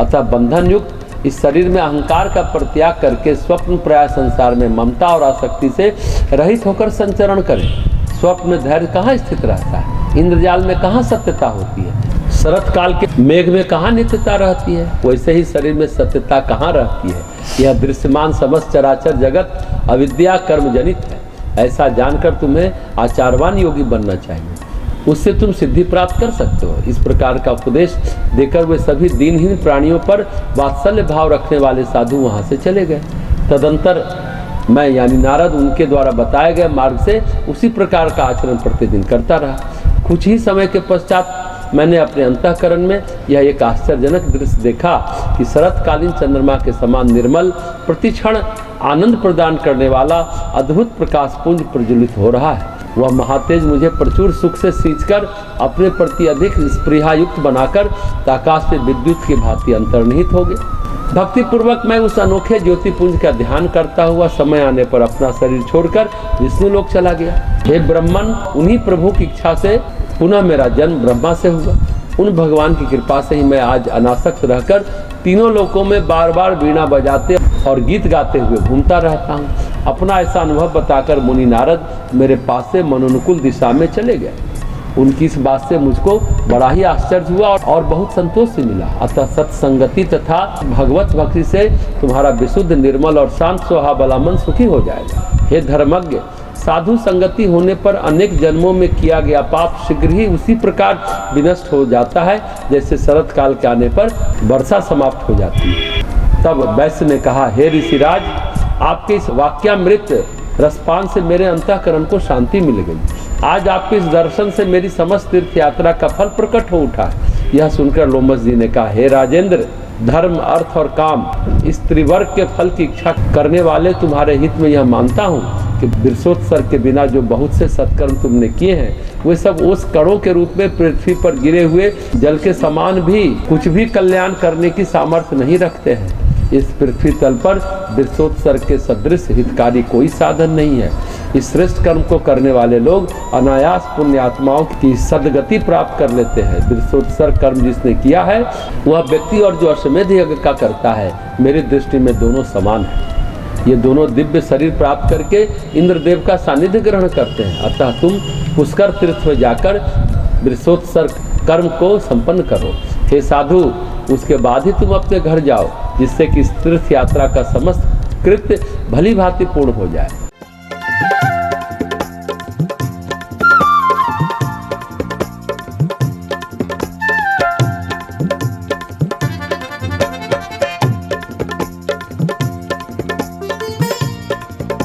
अतः बंधन युक्त इस शरीर में अहंकार का परित्याग करके स्वप्न प्राय संसार में ममता और आसक्ति से रहित होकर संचरण करें। स्वप्न में धैर्य कहाँ स्थित रहता है, इंद्रजाल में कहाँ सत्यता होती है, शरत काल के मेघ में कहाँ नित्यता रहती है, वैसे ही शरीर में सत्यता कहाँ रहती है। यह दृश्यमान समस्त चराचर जगत अविद्या कर्म जनित है। ऐसा जानकर तुम्हें आचारवान योगी बनना चाहिए, उससे तुम सिद्धि प्राप्त कर सकते हो। इस प्रकार का उपदेश देकर वे सभी दीनहीन प्राणियों पर वात्सल्य भाव रखने वाले साधु वहाँ से चले गए। तदंतर मैं यानी नारद उनके द्वारा बताए गए मार्ग से उसी प्रकार का आचरण प्रतिदिन करता रहा। कुछ ही समय के पश्चात मैंने अपने अंतःकरण में यह एक आश्चर्यजनक दृश्य देखा कि शरतकालीन चंद्रमा के समान निर्मल प्रतिक्षण आनंद प्रदान करने वाला अद्भुत प्रकाश पुंज प्रज्वलित हो रहा है। वह महातेज मुझे प्रचुर सुख से सींचकर अपने प्रति अधिक स्पृहायुक्त बनाकर आकाश से विद्युत की भांति अंतर्निहित हो गए। भक्ति पूर्वक मैं उस अनोखे ज्योतिपुंज का ध्यान करता हुआ समय आने पर अपना शरीर छोड़कर विष्णु लोक चला गया। हे ब्रह्मन, उन्हीं प्रभु की इच्छा से पुनः मेरा जन्म ब्रह्मा से हुआ। उन भगवान की कृपा से ही मैं आज अनासक्त रहकर तीनों लोकों में बार बार वीणा बजाते और गीत गाते हुए घूमता रहता हूँ। अपना ऐसा अनुभव बताकर मुनि नारद मेरे पास से मनोनुकूल दिशा में चले गए। उनकी इस बात से मुझको बड़ा ही आश्चर्य हुआ और बहुत संतोष से मिला। अतः सत्संगति तथा भगवत भक्ति से तुम्हारा विशुद्ध निर्मल और शांत स्वभाव वाला मन सुखी हो जाएगा। हे धर्मज्ञ, साधु संगति होने पर अनेक जन्मों में किया गया पाप शीघ्र ही उसी प्रकार विनष्ट हो जाता है जैसे शरत काल के आने पर वर्षा समाप्त हो जाती है। तब वैश्य ने कहा, हे ऋषिराज, आपके इस वाक्यामृत रसपान से मेरे अंतःकरण को शांति मिल गई। आज आपके इस दर्शन से मेरी समस्त तीर्थ यात्रा का फल प्रकट हो उठा। यह सुनकर लोमस जी ने कहा, हे राजेंद्र, धर्म, अर्थ और काम, इस त्रिवर्ग के फल की इच्छा करने वाले तुम्हारे हित में यह मानता हूँ कि वृषोत्सर्ग के बिना जो बहुत से सत्कर्म तुमने किए हैं वे सब उस कणों के रूप में पृथ्वी पर गिरे हुए जल के समान भी कुछ भी कल्याण करने की सामर्थ्य नहीं रखते हैं। इस पृथ्वी तल पर वृषोत्सर्ग के सदृश हितकारी कोई साधन नहीं है। इस श्रेष्ठ कर्म को करने वाले लोग अनायास पुण्यात्माओं की सदगति प्राप्त कर लेते हैं। वृषोत्सर्ग कर्म जिसने किया है वह व्यक्ति और जो अश्वमेध यज्ञ का करता है, मेरी दृष्टि में दोनों समान है। ये दोनों दिव्य शरीर प्राप्त करके इंद्रदेव का सानिध्य ग्रहण करते हैं। अतः तुम पुष्कर तीर्थ में जाकर वृषोत्सर्ग कर्म को संपन्न करो। हे साधु, उसके बाद ही तुम अपने घर जाओ, जिससे कि इस तीर्थ यात्रा का समस्त कृत्य भली भांति पूर्ण हो जाए।